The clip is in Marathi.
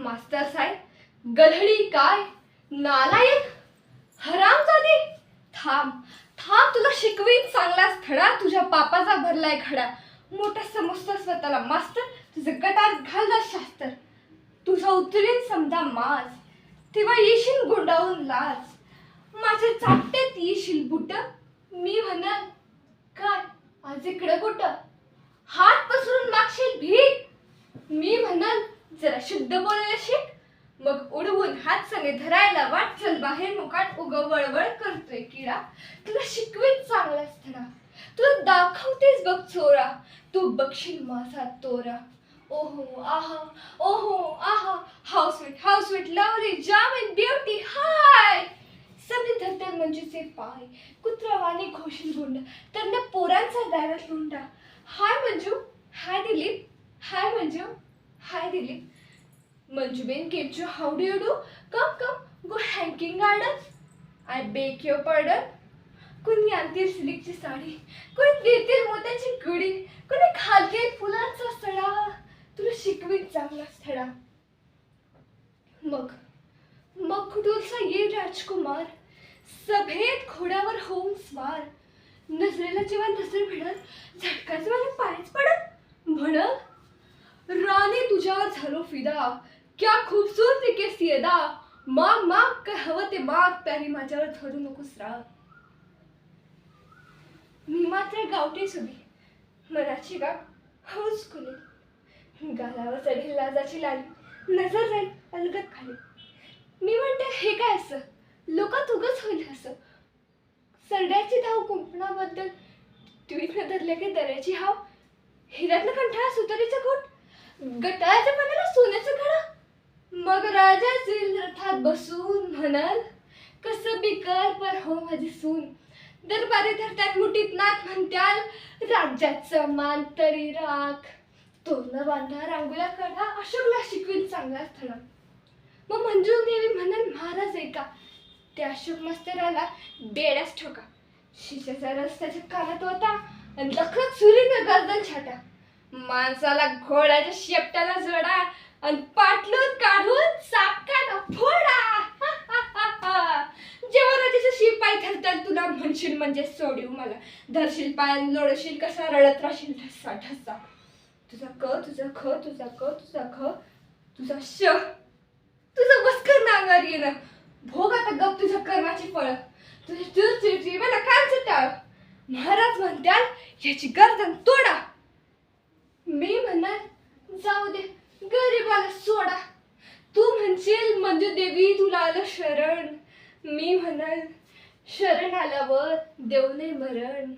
मास्तर साहेब, गधडी काय, नालायक, हरामजादी, थांब थांब, तुला शिकवीन चांगलाच धडा. तुझ्या बापाचा भरलाय खडा. मोठा समजतो स्वतःला मास्तर, तुझं गटार घाल जा शास्त्र. तुझा उतरीन समजा माज, तेव्हा येशील गोंडावून लाज. माझे चापटेत येशील बुट, मी म्हणाल काय आज इकडं कुठं. हात पसरून मागशील भीक, मी म्हणाल जरा शुद्ध बोलायला शिक. मग उडवून हात सगळे धरायला वाट, चल बाहेर मुकाट उग वळवळ करतोय किडा. तुला शिकवीत चांगलाच धडा, तुला दाखवतेस बघ चोरा. तू बघशील माझा तोरा. ओहो आहा, ओहो आहा, हाऊ स्वीट लवली जाम इन ब्युटी हाय. सगळे धरतात मंजूचे पाय, कुत्रवाणी घोशील गुंड, त्यांना पोरांचा दारात लुंडा. हाय मंजू, हाय दिलीप, हाय मंजू, हाय Dilip. Manjuben came to how do you do? Come, go hanging garden. I beg your pardon. कोणी आणतील सिल्कची साडी, कोणी देतील मोत्याची गुडी, कोणी घालतील फुलांचा सडा. तुला शिकवीत चांगलाच धडा. मग कुठूनचा ये राजकुमार, सभेत घोड्यावर होऊन स्वार. नजरेला जेव्हा नजर भिडत, झटकाच माझ्या पायच पडत. म्हणत राणी तुझ्यावर झालो फिदा, क्या खूबसूरती के सियदा. माग काय हवं ते माग, प्यारी माझ्यावर धरू नकोस राग. मी मात्र गावठी सुभी, मनाची गाठ हळूच खुली. गालावर चढेल लाजाची लाली, नजर जाईल अलगद खाली. मी म्हणते हे काय असं, लोकात उगच होईल असं. सरड्याची धाव कुंपणाबद्दल, टिळीतनं धरल्या की दऱ्याची हाव. हिऱ्यातनं कंठाळा सुतरीचं घोट, गटाळाच्या पाण्याला सोन्याचं घडा. मग राजा येईल रथात बसून, म्हणाल कसं बिकर पर हो माझी सून. दरबारी धरत्यात मुठीत नाथ, म्हणत्याल राज्याचं मान तरी राख. तोरण बांधा रांगोळ्या काढा, अशोकला शिकवीन चांगलाच धडा. मग मंजू देवी म्हणाल महाराज ऐका, त्या अशोक मास्तराला बेड्यास ठोका. शिशाचा रस त्याच्या कानात होता, आणि लखत सुरीनं गर्दन छाटा. माणसाला घोड्याच्या शेपटाला जोडा, आणि पाटलून काढून सापकाला फोडा. जेव्हा राजाच्या शिपाई धरतात, तुला म्हणशील म्हणजे सोडीव मला. धरशील पाय लोळशील कसा, रडत राहशील ढसा ढसा. तुझा क, तुझा ख, तुझा क, तुझा ख, तुझा श, तुझं वस्कर नांगार येणं. भोग आता गप तुझ्या कर्माची फळ. तुझी मला कांचं टाळ. महाराज म्हणत्याल याची गर्दन तोडा. मी म्हणाल जाऊ दे गरीबाला सोडा. तू म्हणशील मंजू देवी तुला आलं शरण. मी म्हणाल शरण आल्यावर देऊ नये मरण.